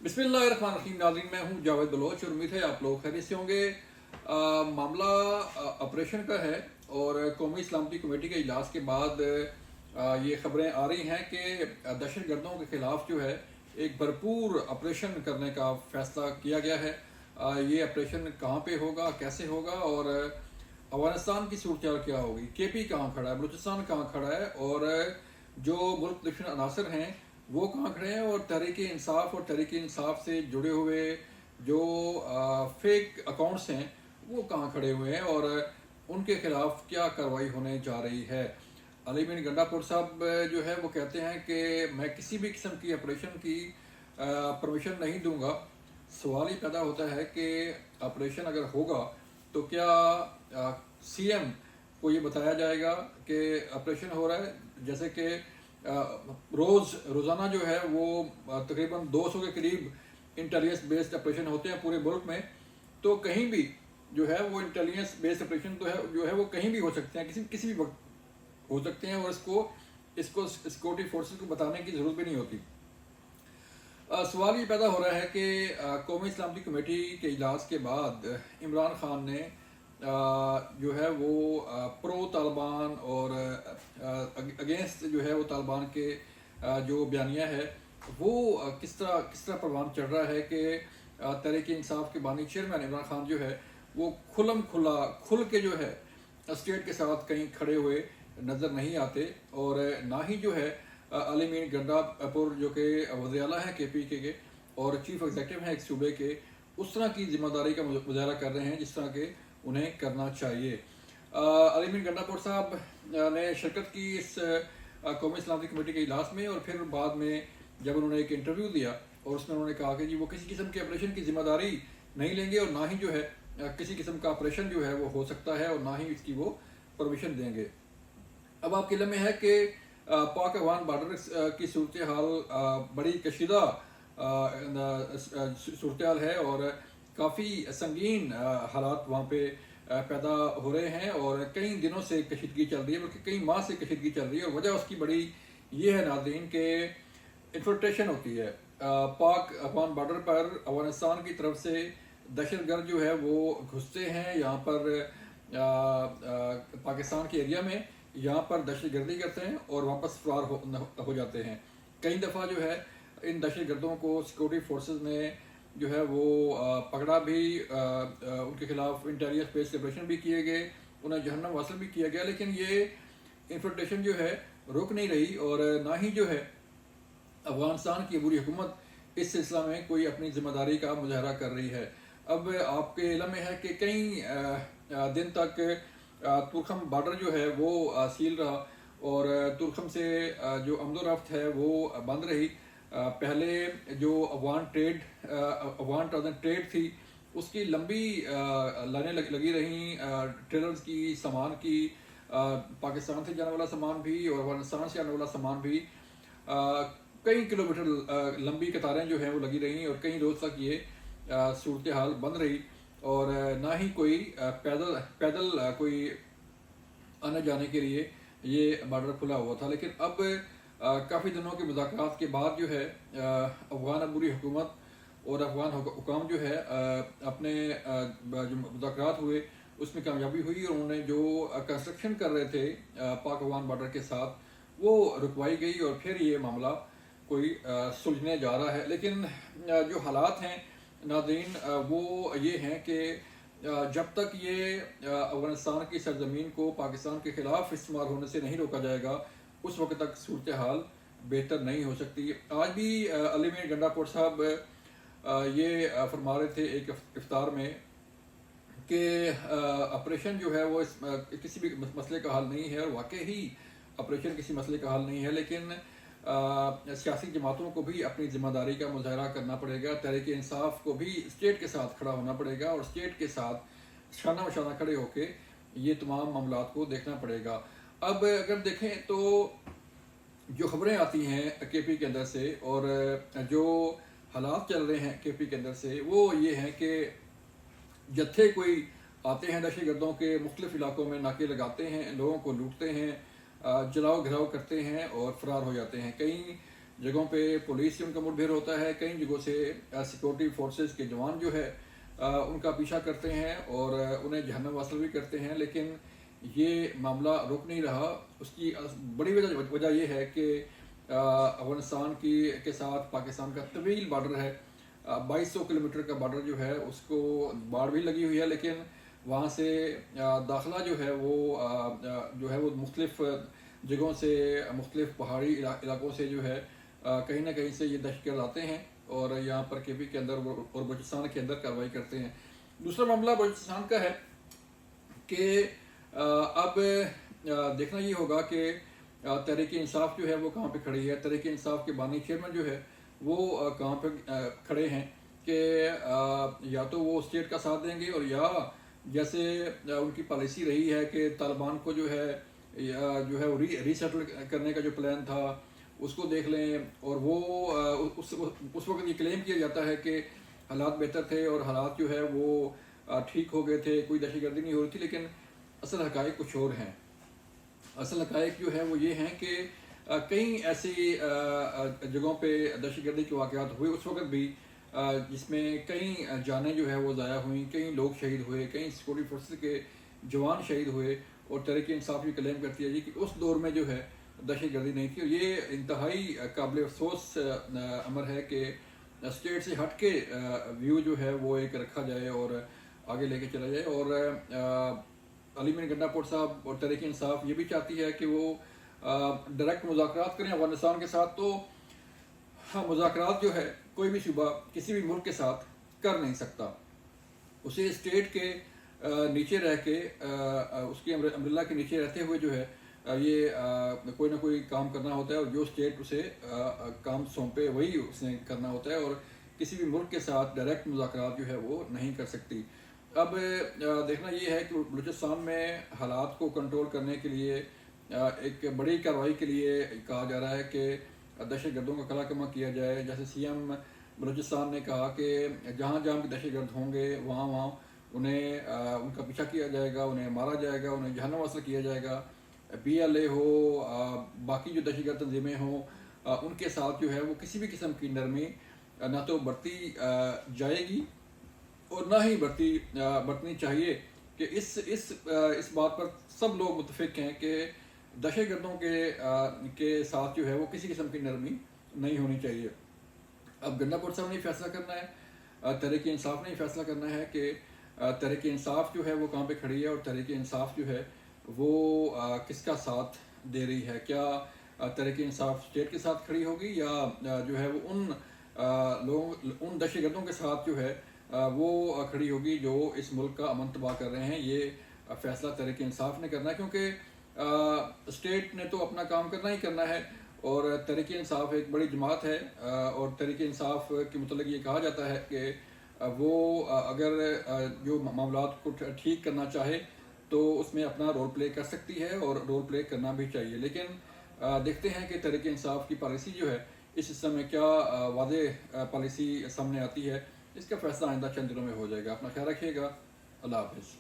बिस्मिल्लाहिर्रहमानिर्रहीम। नाज़रीन, मैं हूं जावेद बलोच और उम्मीद है आप लोग खैरियत से होंगे। मामला ऑपरेशन का है और कौमी इस्लामती कमेटी के इजलास के बाद ये खबरें आ रही हैं कि दहशत गर्दों के खिलाफ जो है एक भरपूर ऑपरेशन करने का फैसला किया गया है। ये ऑपरेशन कहाँ पे होगा, कैसे होगा और अफगानिस्तान की सूरत क्या होगी, केपी कहाँ खड़ा है, बलूचिस्तान कहाँ खड़ा है और जो मुल्क दुश्मन अनासर हैं वो कहाँ खड़े हैं और तहरीक इंसाफ और तहरीक इंसाफ से जुड़े हुए जो फेक अकाउंट्स हैं वो कहाँ खड़े हुए हैं और उनके खिलाफ क्या कार्रवाई होने जा रही है। अली बिन गंडापुर साहब जो है वो कहते हैं कि मैं किसी भी किस्म की ऑपरेशन की परमिशन नहीं दूंगा। सवाल ही पैदा होता है कि ऑपरेशन अगर होगा तो क्या सीएम को ये बताया जाएगा कि ऑपरेशन हो रहा है। जैसे कि रोज़ाना जो है वो तकरीबन 200 के करीब इंटेलिजेंस बेस्ड ऑपरेशन होते हैं पूरे मुल्क में। तो कहीं भी जो है वो इंटेलिजेंस बेस्ड ऑपरेशन तो है जो है वो कहीं भी हो सकते हैं, किसी भी वक्त हो सकते हैं और इसको सिक्योरिटी फोर्सेस को बताने की ज़रूरत भी नहीं होती। सवाल ये पैदा हो रहा है कि कौमी इस्लामती कमेटी के इजलास के बाद इमरान खान ने जो है वो प्रो तालिबान और अगेंस्ट जो है वो तालिबान के जो बयानिया है वो किस तरह परवान चढ़ रहा है कि तहरीक इंसाफ के बानी चेयरमैन इमरान खान जो है वो खुल के जो है स्टेट के साथ कहीं खड़े हुए नज़र नहीं आते और ना ही जो है अली मीन गंडापुर जो कि वज़ीर आला हैं KPK के और चीफ एग्जीक्यूटिव हैं एक सूबे के, उस तरह की जिम्मेदारी का मुजाहरा कर रहे हैं जिस तरह के उन्हें करना चाहिए। अली मीन गंडापुर साहब ने शिरकत की इस कौमी इस्लामी कमेटी के इजलास में और फिर बाद में जब उन्होंने एक इंटरव्यू दिया और उसमें उन्होंने कहा कि जी वो किसी किस्म के ऑपरेशन की जिम्मेदारी नहीं लेंगे और ना ही जो है किसी किस्म का ऑपरेशन जो है वो हो सकता है और ना ही इसकी वो परमिशन देंगे। अब आपके इल्म में है कि पाक अफगान बॉर्डर की सूरत हाल बड़ी कशीदा सूरत हाल है और काफ़ी संगीन हालात वहाँ पे पैदा हो रहे हैं और कई दिनों से कशीदगी चल रही है, बल्कि कई माह से कशीदगी चल रही है और वजह उसकी बड़ी ये है नाज़रीन कि इन्फिल्ट्रेशन होती है। पाक अफगान बॉर्डर पर अफगानिस्तान की तरफ से दहशतगर्द जो है वो घुसते हैं यहाँ पर पाकिस्तान के एरिया में, यहाँ पर दहशतगर्दी करते हैं और वापस फरार हो जाते हैं। कई दफ़ा जो है इन दहशतगर्दों को सिक्योरिटी फोर्सेस ने जो है वो पकड़ा भी, उनके खिलाफ इंटेलिजेंस बेस्ड ऑपरेशन भी किए गए, उन्हें जहन्नम वासल भी किया गया, लेकिन ये इन्फिल्ट्रेशन जो है रुक नहीं रही और ना ही जो है अफगानिस्तान की अबूरी हुकूमत इस सिलसिला में कोई अपनी जिम्मेदारी का मुजाहरा कर रही है। अब आपके इल्म में है कि कई दिन तक तुर्खम बॉर्डर जो है वो सील रहा और तुर्खम से जो आमदोरफ्त है वो बंद रही। पहले जो अफगान ट्रेड थी उसकी लंबी लाइनें लगी रहीं, ट्रेलर्स की, सामान की, पाकिस्तान से जाने वाला सामान भी और अफगानिस्तान से आने वाला सामान भी, कई किलोमीटर लंबी कतारें जो हैं वो लगी रहीं और कई रोज़ तक ये सूरत हाल बंद रही और ना ही कोई पैदल कोई आने जाने के लिए ये बॉर्डर खुला हुआ था। लेकिन अब काफ़ी दिनों के मुज़ाकरात के बाद जो है अफगान अबूरी हुकूमत और अफगान हुकाम जो है अपने जो मुज़ाकरात हुए उसमें कामयाबी हुई और उन्होंने जो कंस्ट्रक्शन कर रहे थे पाक अफगान बॉर्डर के साथ वो रुकवाई गई और फिर ये मामला कोई सुलझने जा रहा है। लेकिन जो हालात हैं नाज़रीन वो ये हैं कि जब तक ये अफगानिस्तान की सरजमीन को पाकिस्तान के ख़िलाफ़ इस्तेमाल होने से नहीं रोका जाएगा उस वक्त तक सूरत हाल बेहतर नहीं हो सकती। आज भी अली मीर गंडापुर साहब ये फरमा रहे थे एक इफ्तार में कि ऑपरेशन जो है वो किसी भी मसले का हल नहीं है और वाकई ही ऑपरेशन किसी मसले का हल नहीं है, लेकिन सियासी जमातों को भी अपनी जिम्मेदारी का मुजाहरा करना पड़ेगा, तहरीक इंसाफ को भी स्टेट के साथ खड़ा होना पड़ेगा और स्टेट के साथ शाना बशाना खड़े होकर ये तमाम मामलात को देखना पड़ेगा। अब अगर देखें तो जो खबरें आती हैं KP के अंदर से और जो हालात चल रहे हैं KP के अंदर से वो ये हैं कि जत्थे कोई आते हैं दहशतगर्दों के मुख्तलिफ इलाकों में नाके लगाते हैं, लोगों को लूटते हैं, जलाओ घिराव करते हैं और फरार हो जाते हैं। कई جگہوں پہ پولیس سے ان کا مٹبھیڑ ہوتا ہے، کئی جگہوں سے سیکورٹی فورسز کے جوان جو ہے ان کا پیچھا کرتے ہیں اور انہیں جہنم واصل بھی کرتے ہیں، لیکن یہ معاملہ رک نہیں رہا۔ اس کی بڑی وجہ یہ ہے کہ افغانستان کے ساتھ پاکستان کا طویل بارڈر ہے، 2200 کلومیٹر کا بارڈر جو ہے اس کو باڑ بھی لگی ہوئی ہے، لیکن وہاں سے داخلہ جو ہے وہ مختلف جگہوں سے، مختلف پہاڑی علاقوں سے جو ہے کہیں نہ کہیں سے یہ دہشت گرد آتے ہیں اور یہاں پر کے پی کے اندر اور بلوچستان کے اندر کارروائی کرتے ہیں۔ دوسرا معاملہ بلوچستان کا ہے کہ اب دیکھنا یہ ہوگا کہ تحریک انصاف جو ہے وہ کہاں پہ کھڑی ہے، تحریک انصاف کے بانی چیئرمین جو ہے وہ کہاں پہ کھڑے ہیں کہ یا تو وہ اسٹیٹ کا ساتھ دیں گے، اور یا جیسے ان کی پالیسی رہی ہے کہ طالبان کو جو ہے وہ ری سیٹل کرنے کا جو پلان تھا اس کو دیکھ لیں، اور وہ اس وقت یہ کلیم کیا جاتا ہے کہ حالات بہتر تھے اور حالات جو ہے وہ ٹھیک ہو گئے تھے، کوئی دہشت گردی نہیں ہو رہی تھی، لیکن اصل حقائق کچھ اور ہیں۔ اصل حقائق جو ہے وہ یہ ہیں کہ کئی ایسی جگہوں پہ دہشت گردی کے واقعات ہوئے اس وقت بھی، جس میں کئی جانیں جو ہے وہ ضائع ہوئیں، کئی لوگ شہید ہوئے، کئی سیکورٹی فورسز کے جوان شہید ہوئے، اور تحریک انصاف یہ کلیم کرتی ہے جی کہ اس دور میں جو ہے دہشت گردی نہیں تھی۔ اور یہ انتہائی قابل افسوس امر ہے کہ اسٹیٹ سے ہٹ کے ویو جو ہے وہ ایک رکھا جائے اور آگے لے کے چلا جائے، اور علی مین گنڈا پور صاحب اور تحریک انصاف یہ بھی چاہتی ہے کہ وہ ڈائریکٹ مذاکرات کریں افغانستان کے ساتھ، تو مذاکرات جو ہے کوئی بھی صوبہ کسی بھی ملک کے ساتھ کر نہیں سکتا، اسے اسٹیٹ کے نیچے رہ کے اس کی امبریلا کے نیچے رہتے ہوئے جو ہے یہ کوئی نہ کوئی کام کرنا ہوتا ہے، اور جو اسٹیٹ اسے کام سونپے وہی اس نے کرنا ہوتا ہے، اور کسی بھی ملک کے ساتھ ڈائریکٹ مذاکرات جو ہے وہ نہیں کر سکتی۔ اب دیکھنا یہ ہے کہ بلوچستان میں حالات کو کنٹرول کرنے کے لیے ایک بڑی کارروائی کے لیے کہا جا رہا ہے کہ دہشت گردوں کا کلا کما کیا جائے، جیسے سی ایم بلوچستان نے کہا کہ جہاں جہاں بھی دہشت گرد ہوں گے وہاں انہیں ان کا پیچھا کیا جائے گا، انہیں مارا جائے گا، انہیں جہنم واصل کیا جائے گا۔ پی ایل اے ہو، باقی جو دہشت گرد تنظیمیں ہوں، ان کے ساتھ جو ہے وہ کسی بھی قسم کی نرمی نہ تو برتی جائے گی اور نہ ہی برتنی چاہیے، کہ اس بات پر سب لوگ متفق ہیں کہ دہشت گردوں کے ساتھ جو ہے وہ کسی قسم کی نرمی نہیں ہونی چاہیے۔ اب گنڈا پور صاحب نے فیصلہ کرنا ہے، تحریک انصاف نے فیصلہ کرنا ہے کہ تحریک انصاف جو ہے وہ کہاں پہ کھڑی ہے، اور تحریک انصاف جو ہے وہ کس کا ساتھ دے رہی ہے۔ کیا تحریک انصاف اسٹیٹ کے ساتھ کھڑی ہوگی، یا جو ہے وہ ان دہشت گردوں کے ساتھ جو ہے وہ کھڑی ہوگی جو اس ملک کا امن تباہ کر رہے ہیں۔ یہ فیصلہ تحریک انصاف نے کرنا ہے، کیونکہ اسٹیٹ نے تو اپنا کام کرنا ہی کرنا ہے، اور تحریک انصاف ایک بڑی جماعت ہے، اور تحریک انصاف کے متعلق یہ کہا جاتا ہے کہ وہ اگر جو معاملات کو ٹھیک کرنا چاہے تو اس میں اپنا رول پلے کر سکتی ہے، اور رول پلے کرنا بھی چاہیے۔ لیکن دیکھتے ہیں کہ تحریک انصاف کی پالیسی جو ہے اس حصہ میں کیا واضح پالیسی سامنے آتی ہے، اس کا فیصلہ آئندہ چند دنوں میں ہو جائے گا۔ اپنا خیال رکھیے گا، اللہ حافظ۔